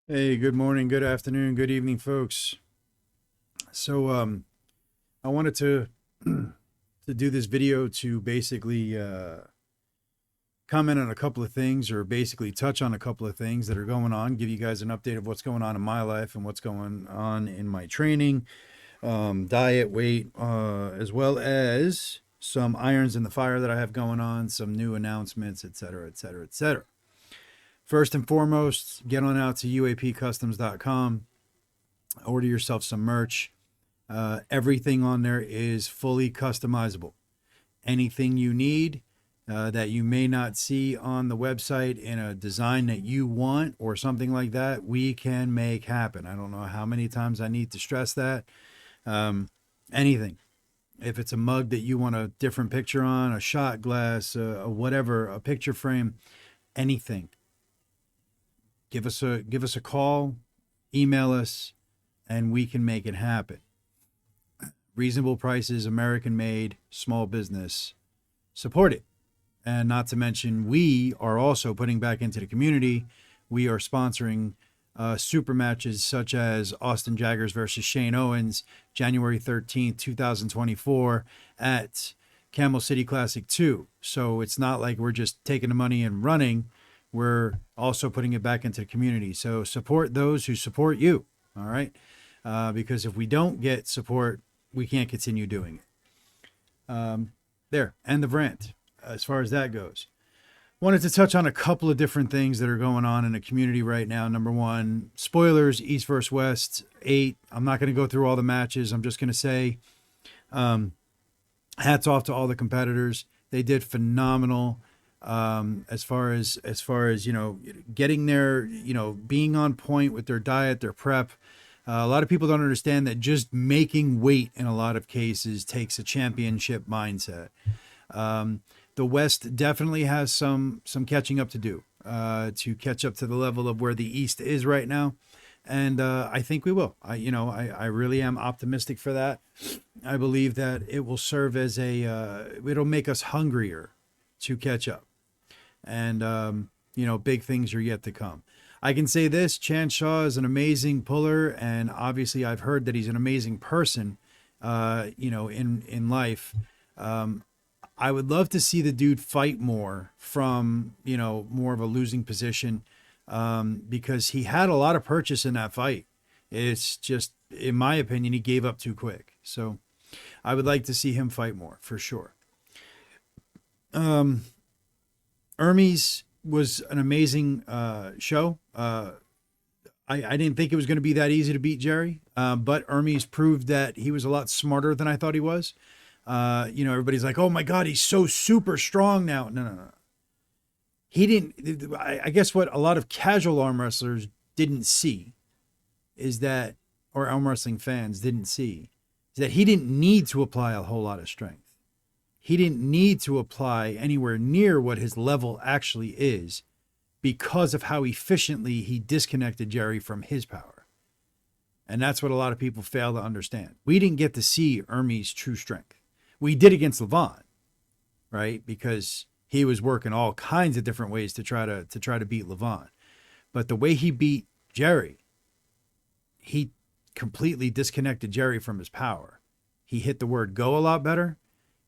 Hey, good morning, good afternoon, good evening, folks. I wanted to to do this video to basically comment on a couple of things, or basically touch on a couple of things that are going on. Give you guys an update of what's going on in my life and what's going on in my training, diet, weight, as well as some irons in the fire that I have going on, some new announcements, etc., etc., etc. First and foremost, get on out to uapcustoms.com. Order yourself some merch. Everything on there is fully customizable. Anything you need that you may not see on the website in a design that you want or something like that, we can make happen. I don't know how many times I need to stress that. Anything. If it's a mug that you want a different picture on, a shot glass, a whatever, a picture frame, anything. Give us a call, email us, and we can make it happen. Reasonable prices, American made, small business, support it. And not to mention, we are also putting back into the community. We are sponsoring super matches such as Austin Jaggers versus Shane Owens, January 13th, 2024 at Camel City Classic 2. So it's not like we're just taking the money and running. We're also putting it back into the community. So support those who support you. All right. Because if we don't get support, we can't continue doing it. There, end of rant as far as that goes. Wanted to touch on a couple of different things that are going on in the community right now. Number one, spoilers, East versus West, 8. I'm not going to go through all the matches. I'm just going to say hats off to all the competitors. They did phenomenal. As far as getting there, being on point with their diet, their prep. A lot of people don't understand that just making weight in a lot of cases takes a championship mindset. The West definitely has some catching up to do to catch up to the level of where the East is right now, and I think we will. I really am optimistic for that. I believe that it will serve as it'll make us hungrier to catch up, and big things are yet to come. I can say this: Chan Shaw is an amazing puller, and obviously I've heard that he's an amazing person. In life. I would love to see the dude fight more from more of a losing position, because he had a lot of purchase in that fight. It's just, in my opinion, he gave up too quick. So I would like to see him fight more for sure. Hermes was an amazing show. I didn't think it was going to be that easy to beat Jerry, but Hermes proved that he was a lot smarter than I thought he was. Everybody's like, "Oh my God, he's so super strong now." No, no, no. He didn't. I guess what a lot of casual arm wrestlers didn't see is that, or arm wrestling fans didn't see, is that he didn't need to apply a whole lot of strength. He didn't need to apply anywhere near what his level actually is, because of how efficiently he disconnected Jerry from his power. And that's what a lot of people fail to understand. We didn't get to see Hermes' true strength. We did against Levon, right? Because he was working all kinds of different ways to try to beat Levon. But the way he beat Jerry, he completely disconnected Jerry from his power. He hit the word go a lot better.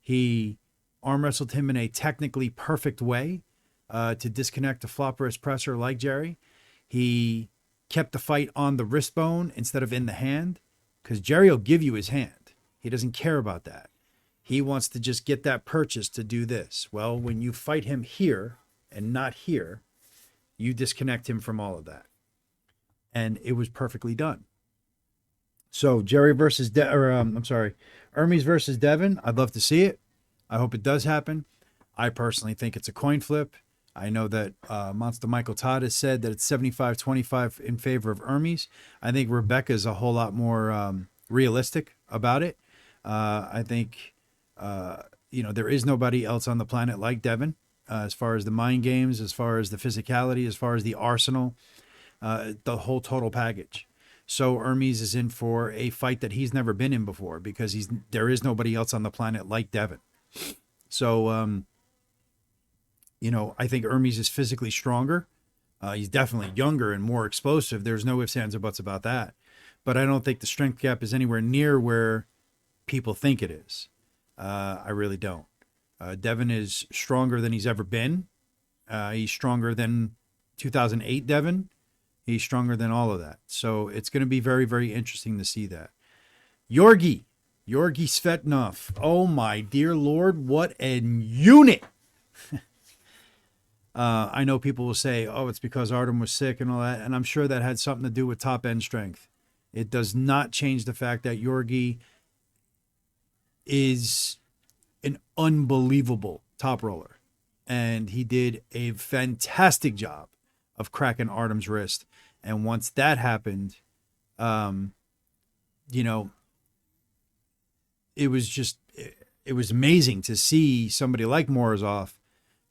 He arm wrestled him in a technically perfect way to disconnect a flop wrist presser like Jerry. He kept the fight on the wrist bone instead of in the hand, because Jerry will give you his hand. He doesn't care about that. He wants to just get that purchase to do this. Well, when you fight him here and not here, you disconnect him from all of that. And it was perfectly done. So Hermes versus Devin. I'd love to see it. I hope it does happen. I personally think it's a coin flip. I know that Monster Michael Todd has said that it's 75-25 in favor of Hermes. I think Rebecca's a whole lot more realistic about it. I think, there is nobody else on the planet like Devin, as far as the mind games, as far as the physicality, as far as the arsenal, the whole total package. So Hermes is in for a fight that he's never been in before, because there is nobody else on the planet like Devin. So, I think Hermes is physically stronger. He's definitely younger and more explosive. There's no ifs, ands, or buts about that. But I don't think the strength gap is anywhere near where people think it is. I really don't. Devin is stronger than he's ever been. He's stronger than 2008 Devin. He's stronger than all of that. So it's going to be very, very interesting to see that. Georgi Svetnov. Oh my dear Lord, what an unit. I know people will say, oh, it's because Artem was sick and all that. And I'm sure that had something to do with top end strength. It does not change the fact that Georgi is an unbelievable top roller. And he did a fantastic job of cracking Artem's wrist. And once that happened, you know, it was amazing to see somebody like Morozov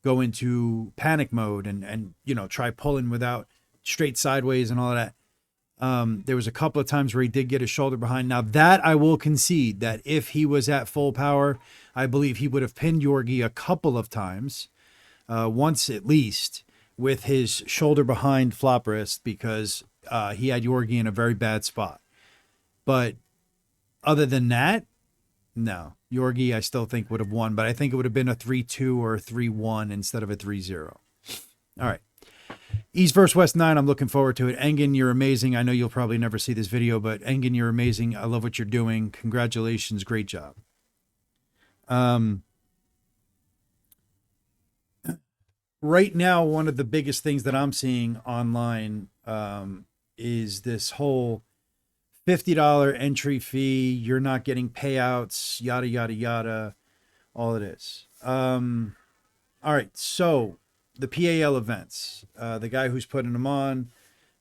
go into panic mode and try pulling without straight sideways and all of that. There was a couple of times where he did get his shoulder behind. Now that I will concede that if he was at full power, I believe he would have pinned Georgi a couple of times, once at least, with his shoulder behind flop wrist, because he had Georgi in a very bad spot. But other than that, no. Georgi, I still think, would have won, but I think it would have been a 3-2 or a 3-1 instead of a 3-0. All right. East versus West 9, I'm looking forward to it. Engen, you're amazing. I know you'll probably never see this video, but Engen, you're amazing. I love what you're doing. Congratulations. Great job. Right now, one of the biggest things that I'm seeing online is this whole $50 entry fee. You're not getting payouts, yada, yada, yada, all it is. All right. So the PAL events, the guy who's putting them on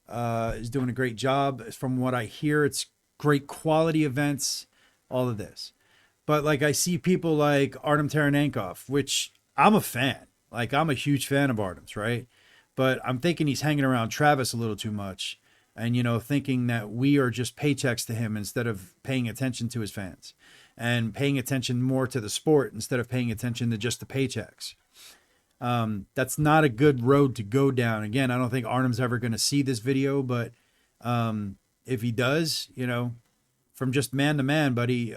is doing a great job. From what I hear, it's great quality events, all of this. But like, I see people like Artem Taranenkov, which I'm a fan. Like, I'm a huge fan of Artem's, right? But I'm thinking he's hanging around Travis a little too much. And, thinking that we are just paychecks to him instead of paying attention to his fans and paying attention more to the sport instead of paying attention to just the paychecks. That's not a good road to go down. Again, I don't think Artem's ever going to see this video, but if he does, from just man to man, buddy,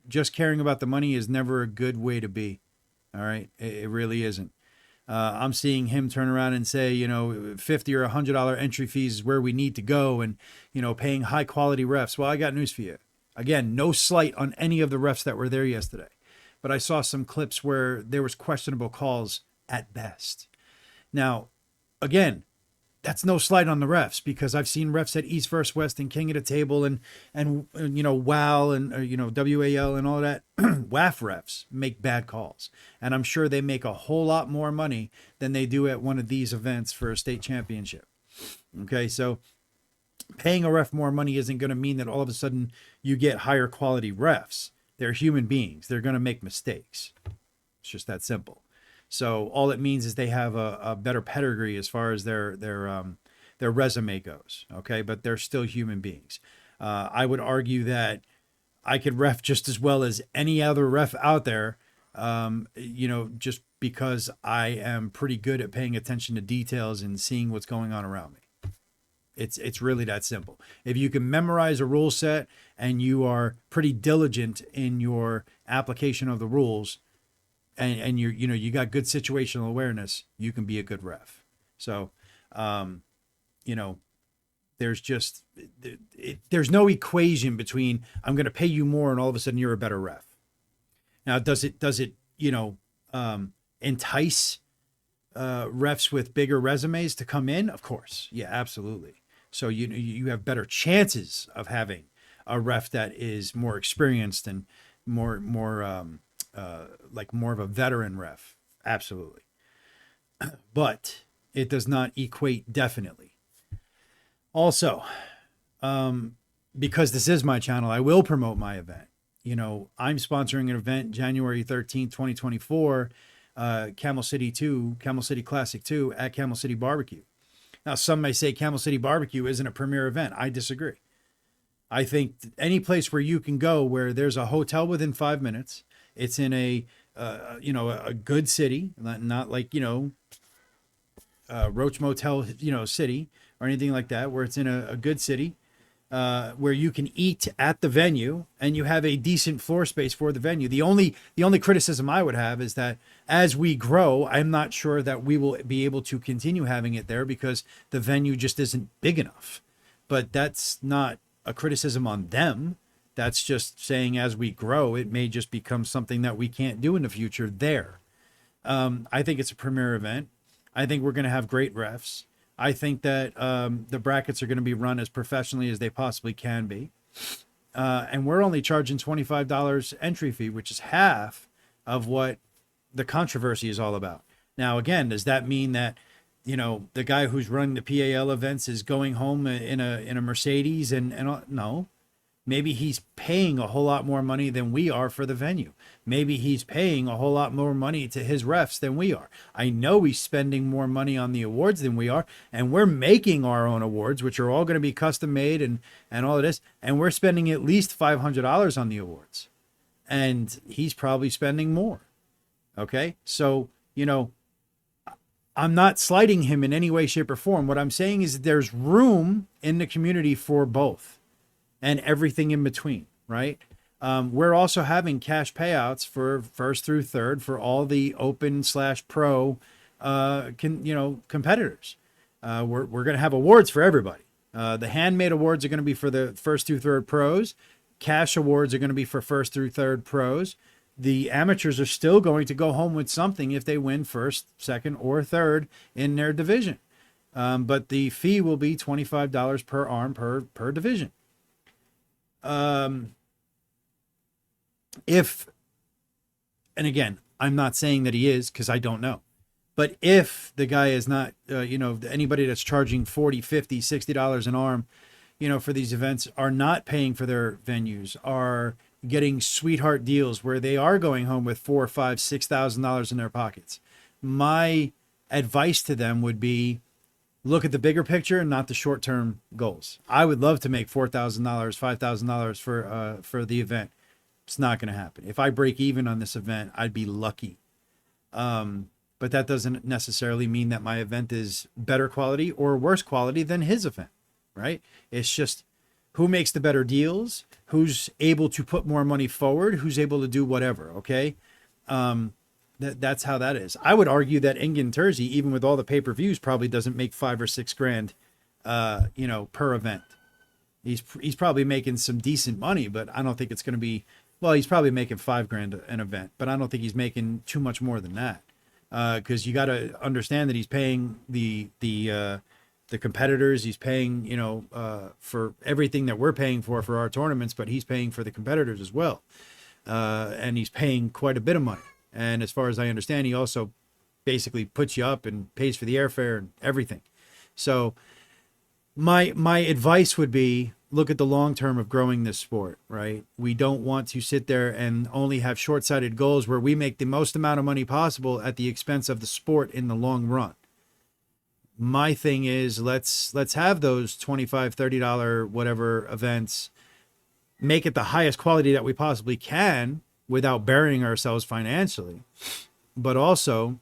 just caring about the money is never a good way to be. All right. It really isn't. I'm seeing him turn around and say, $50 or $100 entry fees is where we need to go, and, paying high quality refs. Well, I got news for you. Again, no slight on any of the refs that were there yesterday, but I saw some clips where there was questionable calls at best. Now, again, that's no slight on the refs, because I've seen refs at East versus West and King of the Table and WAL and WAL and all that WAF refs make bad calls, and I'm sure they make a whole lot more money than they do at one of these events for a state championship. Okay, so paying a ref more money isn't going to mean that all of a sudden you get higher quality refs. They're human beings. They're going to make mistakes. It's just that simple. So all it means is they have a better pedigree as far as their resume goes. Okay, but they're still human beings. I would argue that I could ref just as well as any other ref out there, just because I am pretty good at paying attention to details and seeing what's going on around me. It's really that simple. If you can memorize a rule set and you are pretty diligent in your application of the rules, and you got good situational awareness, you can be a good ref. So, there's no equation between I'm going to pay you more and all of a sudden you're a better ref. Now, does it entice refs with bigger resumes to come in? Of course. Yeah, absolutely. So you have better chances of having a ref that is more experienced and more of a veteran ref. Absolutely. But it does not equate definitely. Also, because this is my channel, I will promote my event. I'm sponsoring an event January 13th, 2024, Camel City Classic 2 at Camel City Barbecue. Now, some may say Camel City Barbecue isn't a premier event. I disagree. I think any place where you can go where there's a hotel within 5 minutes, it's in a good city, not like, Roach Motel, city or anything like that, where it's in a good city, where you can eat at the venue and you have a decent floor space for the venue. The only criticism I would have is that as we grow, I'm not sure that we will be able to continue having it there because the venue just isn't big enough. But that's not a criticism on them. That's just saying as we grow, it may just become something that we can't do in the future there. I think it's a premier event. I think we're going to have great refs. I think that the brackets are going to be run as professionally as they possibly can be. And we're only charging $25 entry fee, which is half of what the controversy is all about. Now, again, does that mean that, the guy who's running the PAL events is going home in a Mercedes and no? Maybe he's paying a whole lot more money than we are for the venue. Maybe he's paying a whole lot more money to his refs than we are. I know he's spending more money on the awards than we are, and we're making our own awards, which are all going to be custom made and all of this, and we're spending at least $500 on the awards. And he's probably spending more. Okay? So, I'm not slighting him in any way, shape, or form. What I'm saying is that there's room in the community for both and everything in between, right? We're also having cash payouts for first through third for all the open/pro, competitors. We're going to have awards for everybody. The handmade awards are going to be for the first through third pros. Cash awards are going to be for first through third pros. The amateurs are still going to go home with something if they win first, second, or third in their division. But the fee will be $25 per arm per division. If, and again, I'm not saying that he is because I don't know, but if the guy is not, anybody that's charging $40, $50, $60 an arm, for these events are not paying for their venues, are getting sweetheart deals where they are going home with $4,000, $5,000, $6,000 in their pockets. My advice to them would be, look at the bigger picture and not the short-term goals. I would love to make $4,000, $5,000 for the event. It's not going to happen. If I break even on this event, I'd be lucky. But that doesn't necessarily mean that my event is better quality or worse quality than his event, right? It's just who makes the better deals, who's able to put more money forward, who's able to do whatever, okay? That's how that is. I would argue that Engin Terzi, even with all the pay-per-views, probably doesn't make $5 or $6 grand, per event. He's probably making some decent money, but I don't think it's going to be. Well, he's probably making $5 grand an event, but I don't think he's making too much more than that. Because you got to understand that he's paying the competitors. He's paying, for everything that we're paying for our tournaments, but he's paying for the competitors as well, and he's paying quite a bit of money. And as far as I understand, he also basically puts you up and pays for the airfare and everything. So my advice would be, look at the long term of growing this sport, right? We don't want to sit there and only have short-sighted goals where we make the most amount of money possible at the expense of the sport in the long run. My thing is, let's have those $25, $30 whatever events, make it the highest quality that we possibly can, without burying ourselves financially. But also,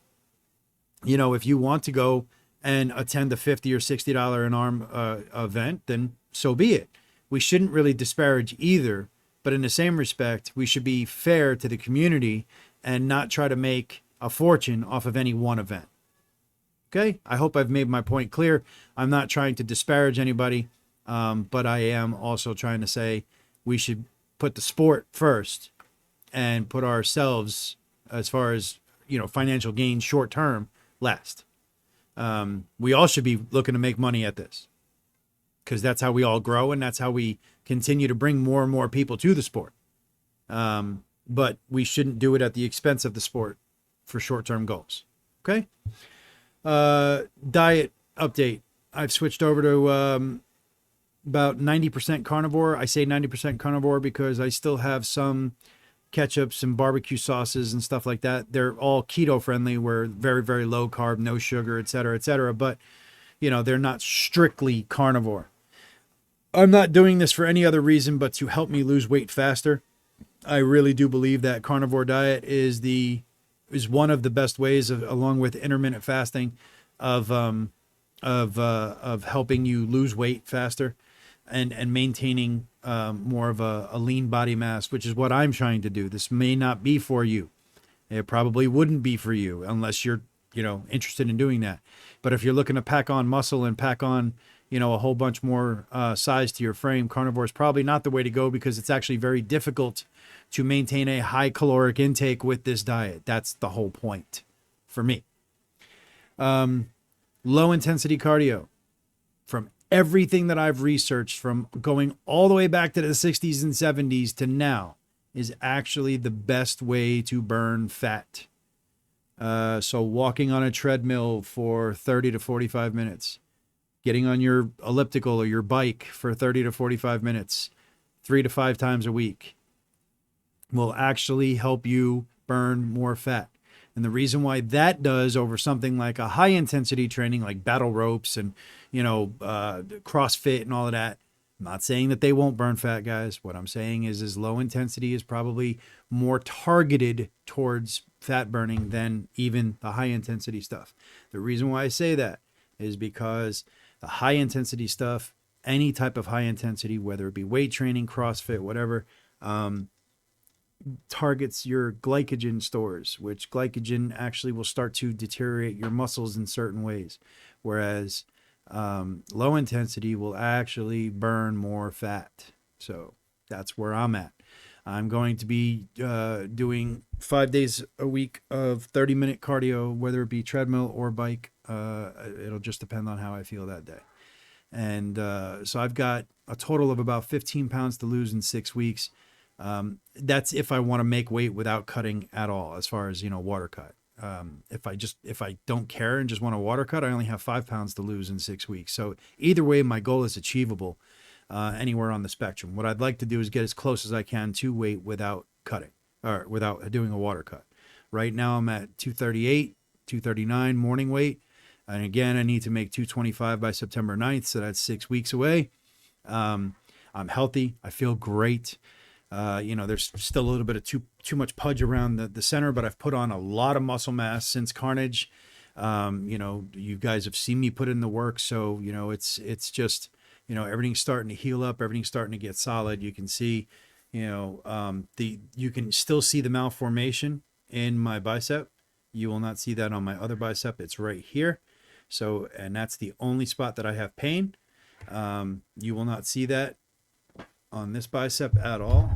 if you want to go and attend a $50 or $60 an arm event, then so be it. We shouldn't really disparage either, but in the same respect, we should be fair to the community and not try to make a fortune off of any one event. Okay? I hope I've made my point clear. I'm not trying to disparage anybody, but I am also trying to say we should put the sport first and put ourselves, as far as, financial gain short term, last. We all should be looking to make money at this because that's how we all grow and that's how we continue to bring more and more people to the sport. But we shouldn't do it at the expense of the sport for short-term goals. Okay. Diet update. I've switched over to about 90% carnivore. I say 90% carnivore because I still have some ketchups and barbecue sauces and stuff like that. They're all keto friendly. We're very, very low carb, no sugar, et cetera, but they're not strictly carnivore. I'm not doing this for any other reason but to help me lose weight faster. I really do believe that carnivore diet is one of the best ways of, along with intermittent fasting, of helping you lose weight faster and maintaining more of a lean body mass, which is what I'm trying to do. This may not be for you. It probably wouldn't be for you unless you're, interested in doing that. But if you're looking to pack on muscle and pack on, a whole bunch more size to your frame, carnivore is probably not the way to go, because it's actually very difficult to maintain a high caloric intake with this diet. That's the whole point for me. Low intensity cardio, from everything that I've researched, from going all the way back to the 60s and 70s to now, is actually the best way to burn fat. So walking on a treadmill for 30 to 45 minutes, getting on your elliptical or your bike for 30 to 45 minutes, 3 to 5 times a week, will actually help you burn more fat. And the reason why that does over something like a high intensity training like battle ropes and, CrossFit and all of that, I'm not saying that they won't burn fat, guys. What I'm saying is low intensity is probably more targeted towards fat burning than even the high intensity stuff. The reason why I say that is because the high intensity stuff, any type of high intensity, whether it be weight training, CrossFit, whatever, targets your glycogen stores, which glycogen actually will start to deteriorate your muscles in certain ways. Whereas low intensity will actually burn more fat. So that's where I'm at. I'm going to be doing 5 days a week of 30-minute cardio, whether it be treadmill or bike. It'll just depend on how I feel that day. And so I've got a total of about 15 pounds to lose in 6 weeks. That's if I want to make weight without cutting at all, as far as, water cut. If I don't care and just want a water cut, I only have 5 pounds to lose in 6 weeks. So either way, my goal is achievable anywhere on the spectrum. What I'd like to do is get as close as I can to weight without cutting or without doing a water cut. Right now I'm at 238, 239 morning weight. And again, I need to make 225 by September 9th. So that's 6 weeks away. I'm healthy. I feel great. There's still a little bit of too much pudge around the center, but I've put on a lot of muscle mass since Carnage. You guys have seen me put in the work. So, it's just, everything's starting to heal up. Everything's starting to get solid. You can see, you can still see the malformation in my bicep. You will not see that on my other bicep. It's right here. So, and that's the only spot that I have pain. You will not see that on this bicep at all.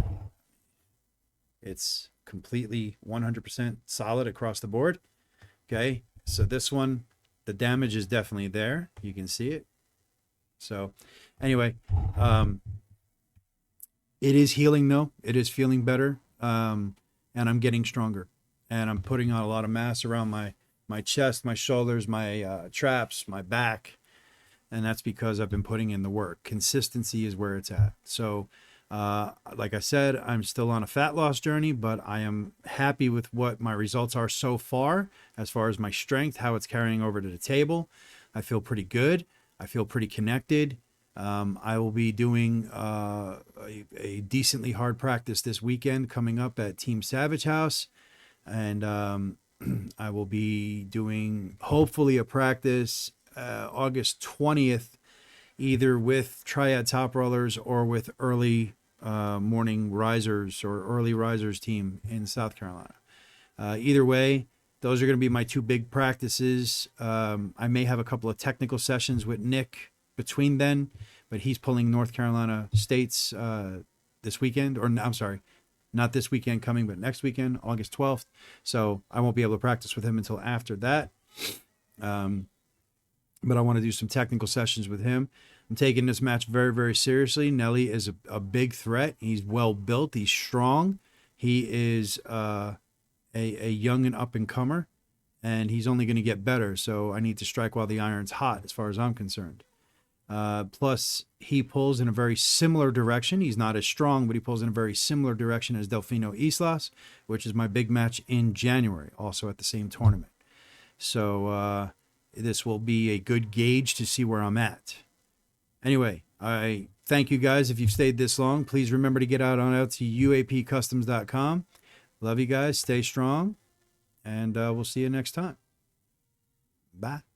It's completely 100% solid across the board. Okay. So this one, the damage is definitely there. You can see it. So anyway, it is healing though. It is feeling better. And I'm getting stronger, and I'm putting on a lot of mass around my chest, my shoulders, my traps, my back. And that's because I've been putting in the work. Consistency is where it's at. So, like I said, I'm still on a fat loss journey, but I am happy with what my results are so far, as far as my strength, how it's carrying over to the table. I feel pretty good. I feel pretty connected. I will be doing a decently hard practice this weekend coming up at Team Savage House. And I will be doing hopefully a practice August 20th, either with Triad Top Rollers or with early morning risers or early risers team in South Carolina. Either way, those are going to be my two big practices. I may have a couple of technical sessions with Nick between then, but he's pulling North Carolina States this weekend, or I'm sorry, not this weekend coming, but next weekend, August 12th. So I won't be able to practice with him until after that. But I want to do some technical sessions with him. I'm taking this match very, very seriously. Nelly is a big threat. He's well built. He's strong. He is a young and up and comer, and he's only going to get better. So I need to strike while the iron's hot, as far as I'm concerned. Plus, he pulls in a very similar direction. He's not as strong, but he pulls in a very similar direction as Delfino Islas, which is my big match in January, also at the same tournament. So this will be a good gauge to see where I'm at. Anyway, I thank you guys if you've stayed this long. Please remember to get out to uapcustoms.com. Love you guys. Stay strong, and we'll see you next time. Bye.